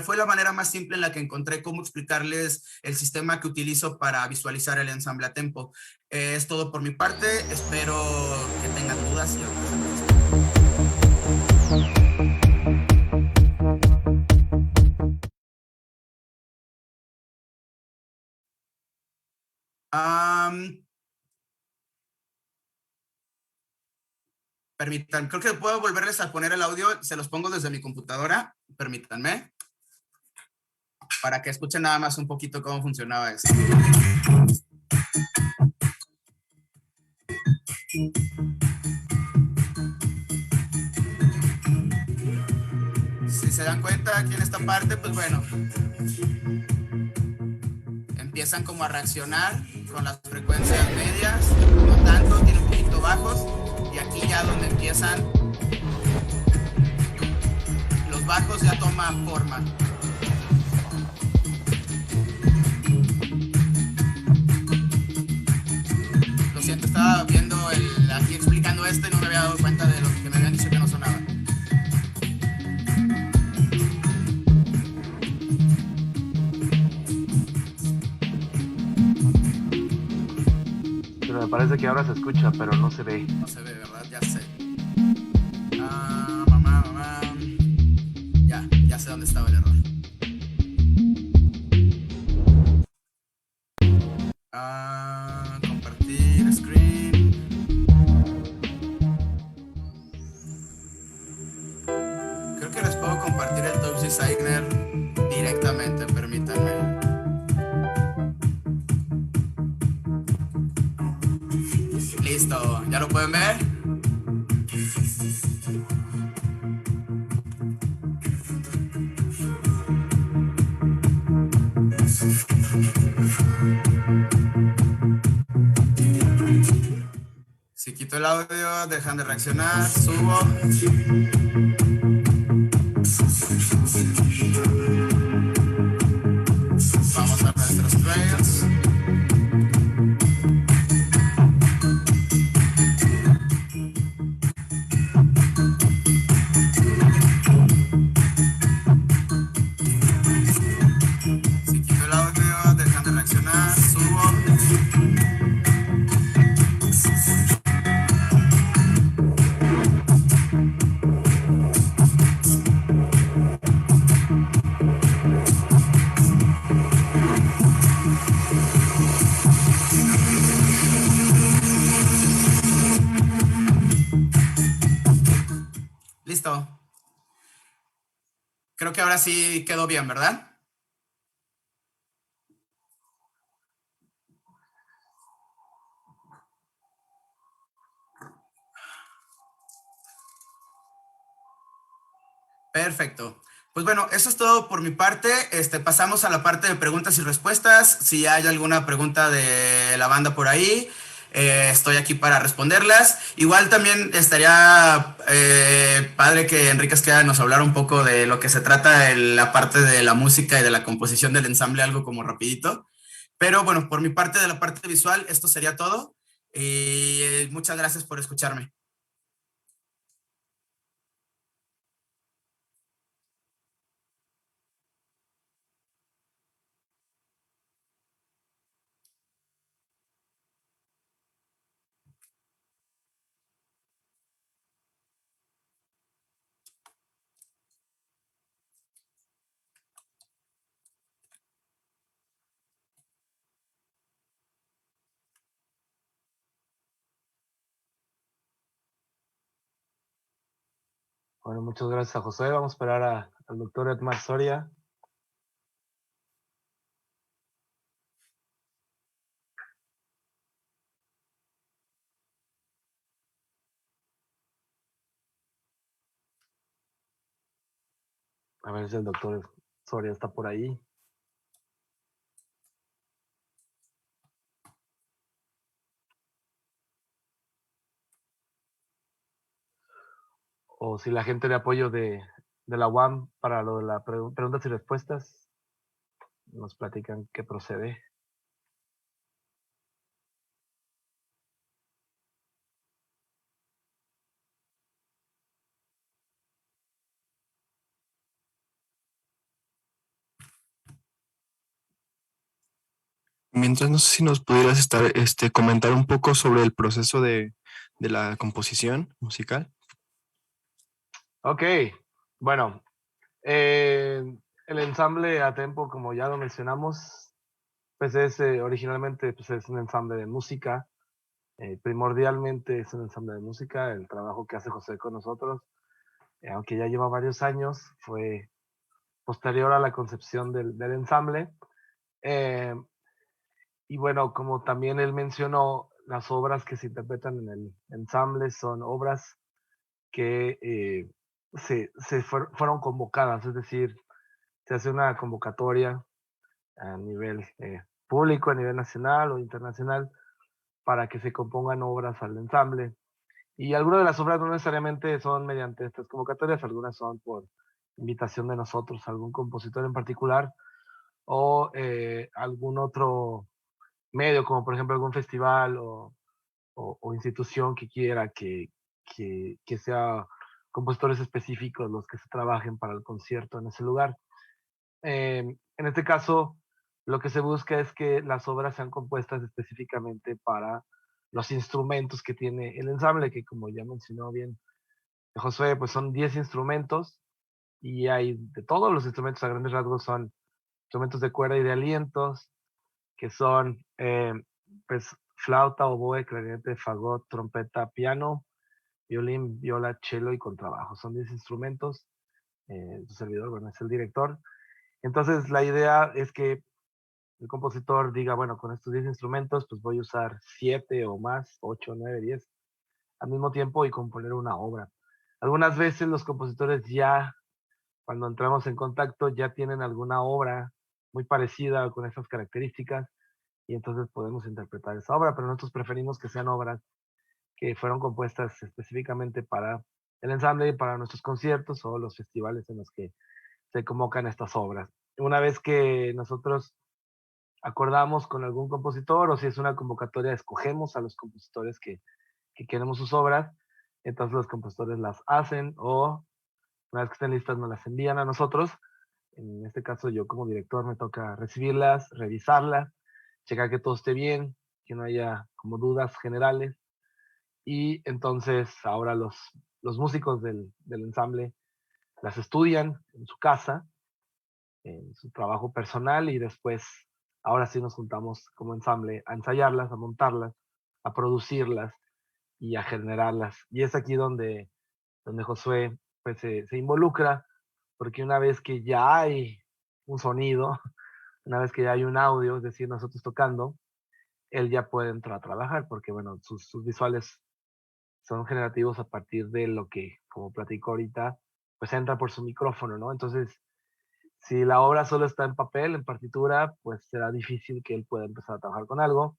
fue la manera más simple en la que encontré cómo explicarles el sistema que utilizo para visualizar el ensamble a tempo. Es todo por mi parte, espero que tengan dudas y permítanme, creo que puedo volverles a poner el audio, se los pongo desde mi computadora, permítanme, para que escuchen nada más un poquito cómo funcionaba eso. Si se dan cuenta aquí en esta parte, pues bueno, empiezan como a reaccionar con las frecuencias medias, no tanto, tienen un poquito bajos, y aquí ya donde empiezan los bajos ya toman forma. Lo siento, estaba viendo aquí explicando esto y no me había dado cuenta de lo que me habían dicho que no sonaba. Pero me parece que ahora se escucha, pero no se ve. No se ve, ¿verdad? Ya sé. Mamá. Ya sé dónde estaba el error. Compartir screen. Creo que les puedo compartir el Touch Designer directamente, permítanme. Listo, ¿ya lo pueden ver? Si quito el audio, dejan de reaccionar, subo. Vamos a nuestros trails. Si quito el audio, dejan de reaccionar, subo. Listo. Creo que ahora sí quedó bien, ¿verdad? Perfecto. Pues bueno, eso es todo por mi parte. Pasamos a la parte de preguntas y respuestas. Si hay alguna pregunta de la banda por ahí, estoy aquí para responderlas. Igual también estaría padre que Enrique Esqueda nos hablara un poco de lo que se trata en la parte de la música y de la composición del ensamble, algo como rapidito. Pero bueno, por mi parte de la parte visual, esto sería todo. Y muchas gracias por escucharme. Bueno, muchas gracias a José. Vamos a esperar al doctor Edmar Soria. A ver si el doctor Soria está por ahí. o si la gente de apoyo de la UAM para lo de las preguntas y respuestas nos platican qué procede. Mientras, no sé si nos pudieras comentar un poco sobre el proceso de la composición musical. Ok, bueno, el ensamble a tempo, como ya lo mencionamos, pues es originalmente pues es un ensamble de música. Primordialmente es un ensamble de música. El trabajo que hace José con nosotros, aunque ya lleva varios años, fue posterior a la concepción del ensamble. Y bueno, como también él mencionó, las obras que se interpretan en el ensamble son obras que fueron convocadas, es decir, se hace una convocatoria a nivel público, a nivel nacional o internacional, para que se compongan obras al ensamble. Y algunas de las obras no necesariamente son mediante estas convocatorias, algunas son por invitación de nosotros, algún compositor en particular, o algún otro medio, como por ejemplo algún festival o institución que quiera que sea compositores específicos los que se trabajen para el concierto en ese lugar. En este caso, lo que se busca es que las obras sean compuestas específicamente para los instrumentos que tiene el ensamble, que como ya mencionó bien Josué, pues son 10 instrumentos y hay de todos los instrumentos a grandes rasgos son instrumentos de cuerda y de alientos, que son pues flauta, oboe, clarinete, fagot, trompeta, piano, violín, viola, cello y contrabajo. Son 10 instrumentos. Su servidor, bueno, es el director. Entonces, la idea es que el compositor diga, bueno, con estos 10 instrumentos, pues voy a usar 7 o más, 8, 9, 10 al mismo tiempo y componer una obra. Algunas veces los compositores ya, cuando entramos en contacto, ya tienen alguna obra muy parecida con esas características y entonces podemos interpretar esa obra, pero nosotros preferimos que sean obras que fueron compuestas específicamente para el ensamble, para nuestros conciertos o los festivales en los que se convocan estas obras. Una vez que nosotros acordamos con algún compositor o si es una convocatoria, escogemos a los compositores que queremos sus obras, entonces los compositores las hacen o una vez que estén listas nos las envían a nosotros. En este caso yo como director me toca recibirlas, revisarlas, checar que todo esté bien, que no haya como dudas generales. Y entonces ahora los músicos del ensamble las estudian en su casa, en su trabajo personal y después, ahora sí nos juntamos como ensamble a ensayarlas, a montarlas, a producirlas y a generarlas. Y es aquí donde Josué pues, se involucra, porque una vez que ya hay un sonido, una vez que ya hay un audio, es decir, nosotros tocando, él ya puede entrar a trabajar, porque bueno, sus visuales son generativos a partir de lo que, como platico ahorita, pues entra por su micrófono, ¿no? Entonces, si la obra solo está en papel, en partitura, pues será difícil que él pueda empezar a trabajar con algo,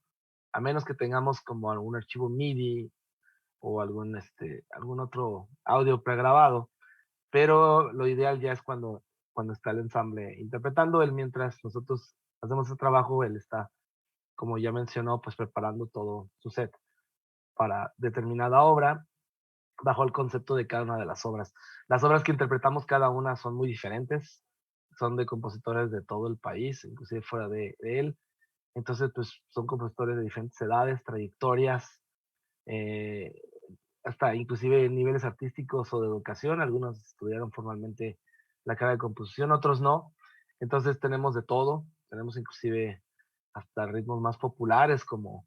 a menos que tengamos como algún archivo MIDI o algún otro audio pregrabado. Pero lo ideal ya es cuando está el ensamble interpretando. Él, mientras nosotros hacemos el trabajo, él está, como ya mencionó, pues preparando todo su set para determinada obra bajo el concepto de cada una de las obras. Las obras que interpretamos cada una son muy diferentes, son de compositores de todo el país, inclusive fuera de él. Entonces, pues son compositores de diferentes edades, trayectorias, eh, hasta inclusive niveles artísticos o de educación. Algunos estudiaron formalmente la carrera de composición, otros no. Entonces tenemos de todo, tenemos inclusive hasta ritmos más populares como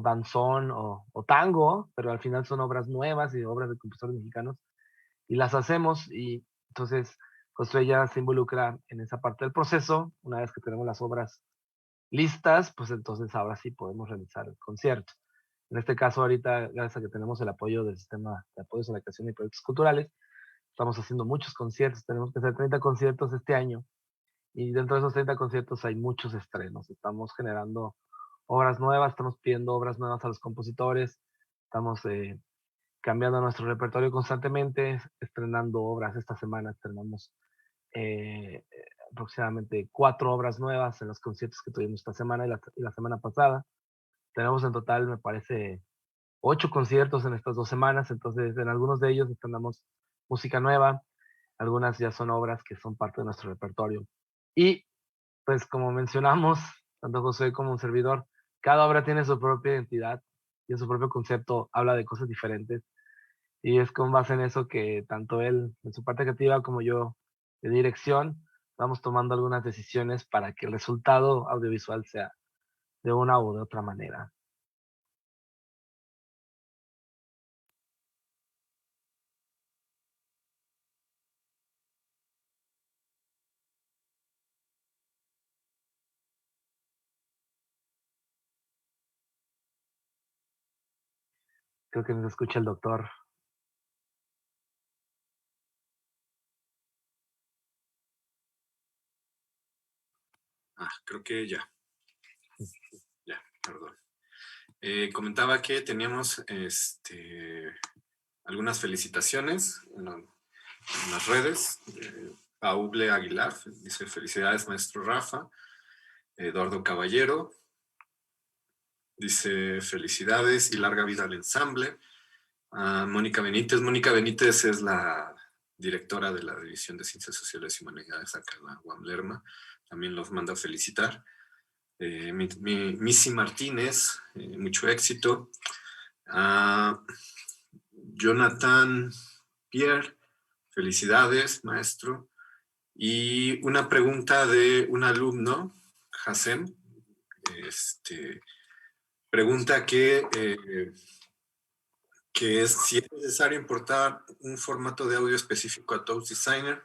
danzón o tango, pero al final son obras nuevas y obras de compositores mexicanos y las hacemos y entonces Josué ya se involucra en esa parte del proceso. Una vez que tenemos las obras listas, pues entonces ahora sí podemos realizar el concierto. En este caso ahorita, gracias a que tenemos el apoyo del Sistema de Apoyos a la Creación y Proyectos Culturales, estamos haciendo muchos conciertos, tenemos que hacer 30 conciertos este año y dentro de esos 30 conciertos hay muchos estrenos. Estamos generando obras nuevas, estamos pidiendo obras nuevas a los compositores, estamos cambiando nuestro repertorio constantemente, estrenando obras. Esta semana estrenamos aproximadamente 4 obras nuevas en los conciertos que tuvimos esta semana y la semana pasada. Tenemos en total, me parece, 8 conciertos en estas 2 semanas, entonces en algunos de ellos estrenamos música nueva, algunas ya son obras que son parte de nuestro repertorio. Y pues como mencionamos, tanto José como un servidor, cada obra tiene su propia identidad y en su propio concepto habla de cosas diferentes. Y es con base en eso que tanto él, en su parte creativa, como yo, de dirección, vamos tomando algunas decisiones para que el resultado audiovisual sea de una u de otra manera. Creo que nos escucha el doctor. Creo que ya. Ya, perdón. Comentaba que teníamos algunas felicitaciones en las redes. Pauble Aguilar dice: felicidades, maestro Rafa. Eduardo Caballero dice: felicidades y larga vida al ensamble. Mónica Benítez. Mónica Benítez es la directora de la División de Ciencias Sociales y Humanidades acá en la UAM Lerma. También los manda a felicitar. Missy Martínez, mucho éxito. Jonathan Pierre, felicidades, maestro. Y una pregunta de un alumno, Hassem, pregunta que es si es necesario importar un formato de audio específico a Touch Designer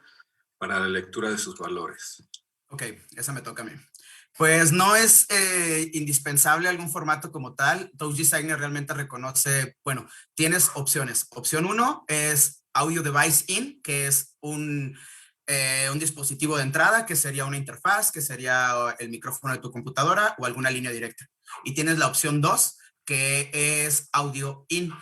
para la lectura de sus valores. Ok, esa me toca a mí. Pues no es indispensable algún formato como tal. Touch Designer realmente reconoce, bueno, tienes opciones. Opción 1 es Audio Device In, que es un dispositivo de entrada, que sería una interfaz, que sería el micrófono de tu computadora o alguna línea directa. Y tienes la opción 2, que es Audio In,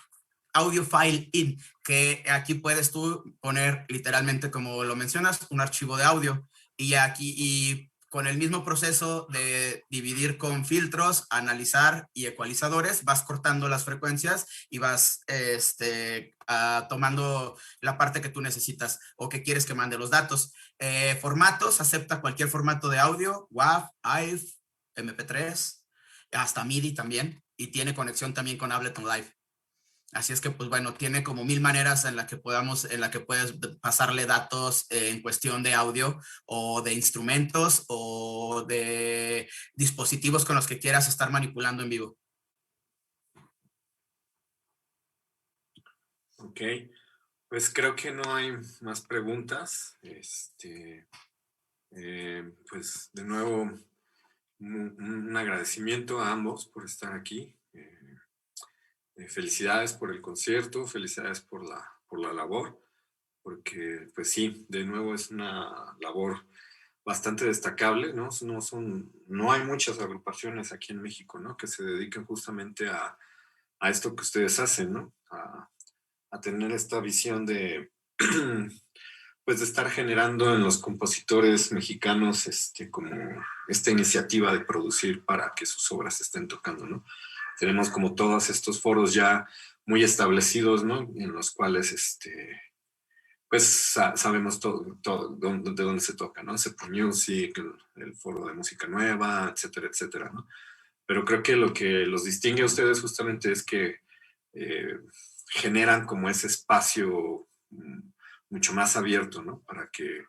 Audio File In, que aquí puedes tú poner literalmente, como lo mencionas, un archivo de audio. Y aquí, con el mismo proceso de dividir con filtros, analizar y ecualizadores, vas cortando las frecuencias y vas tomando la parte que tú necesitas o que quieres que mande los datos. Formatos, acepta cualquier formato de audio, WAV, AIF, MP3, hasta MIDI también, y tiene conexión también con Ableton Live. Así es que, pues bueno, tiene como 1000 maneras en la que puedes pasarle datos en cuestión de audio o de instrumentos o de dispositivos con los que quieras estar manipulando en vivo. Ok, pues creo que no hay más preguntas. Pues de nuevo, un agradecimiento a ambos por estar aquí. Felicidades por el concierto, felicidades por la labor, porque pues sí, de nuevo es una labor bastante destacable, ¿no? No hay muchas agrupaciones aquí en México, ¿no?, que se dediquen justamente a esto que ustedes hacen, ¿no? A tener esta visión de pues de estar generando en los compositores mexicanos como esta iniciativa de producir para que sus obras se estén tocando, ¿no? Tenemos como todos estos foros ya muy establecidos, ¿no?, en los cuales pues sabemos todo de dónde se toca, ¿no? Sepo Music, el foro de música nueva, etcétera, etcétera, ¿no? Pero creo que lo que los distingue a ustedes justamente es que generan como ese espacio mucho más abierto, ¿no?, para que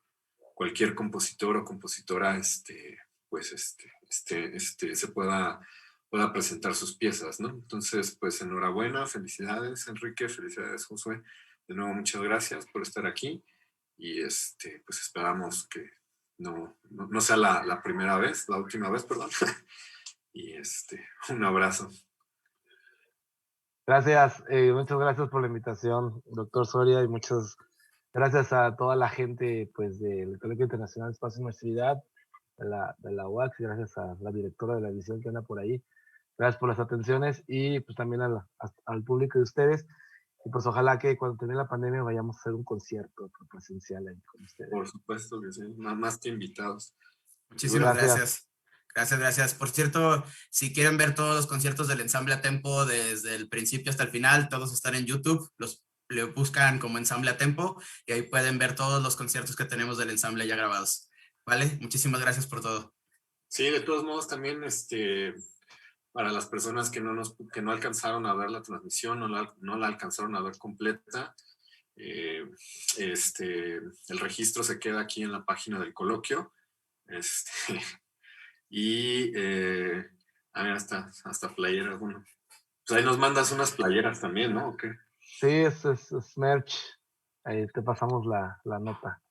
cualquier compositor o compositora se pueda presentar sus piezas, ¿no? Entonces, pues enhorabuena, felicidades Enrique, felicidades Josué. De nuevo, muchas gracias por estar aquí y pues esperamos que no sea la primera vez, la última vez, perdón. Y un abrazo. Gracias, muchas gracias por la invitación, doctor Soria, y muchas gracias a toda la gente pues del Colegio Internacional de Espacio y Universidad, de la UAX, y gracias a la directora de la edición que anda por ahí. Gracias por las atenciones y pues también al público de ustedes. Y pues ojalá que cuando termine la pandemia vayamos a hacer un concierto presencial ahí con ustedes. Por supuesto que sí, más que invitados. Muchísimas gracias. Gracias. Por cierto, si quieren ver todos los conciertos del Ensamble a Tempo desde el principio hasta el final, todos están en YouTube. Le buscan como Ensamble a Tempo y ahí pueden ver todos los conciertos que tenemos del ensamble ya grabados. ¿Vale? Muchísimas gracias por todo. Sí, de todos modos también para las personas que no alcanzaron a ver la transmisión, no la alcanzaron a ver completa, el registro se queda aquí en la página del coloquio. Y mira, hasta playeras, bueno. Pues ahí nos mandas unas playeras también, ¿no? ¿O qué? Sí, es merch. Ahí te pasamos la nota.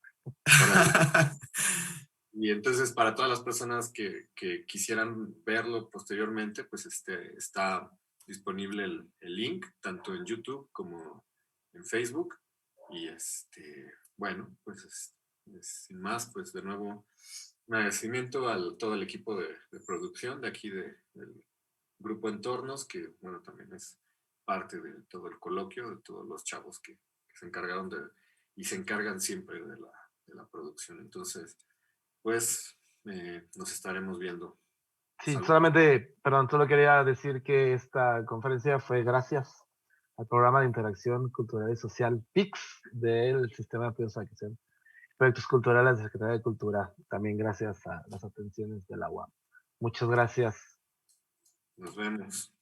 Y entonces, para todas las personas que quisieran verlo posteriormente, pues está disponible el link, tanto en YouTube como en Facebook. Y bueno, pues sin más, pues de nuevo, un agradecimiento a todo el equipo de producción de aquí del Grupo Entornos, que bueno, también es parte de todo el coloquio, de todos los chavos que se encargaron y se encargan siempre de la producción. Entonces, pues nos estaremos viendo. Sí, Salud. solo quería decir que esta conferencia fue gracias al programa de interacción cultural y social PIX del Sistema de Apoyos a la Educación, proyectos culturales de la Secretaría de Cultura, también gracias a las atenciones de la UAM. Muchas gracias. Nos vemos.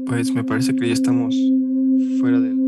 Pues me parece que ya estamos fuera del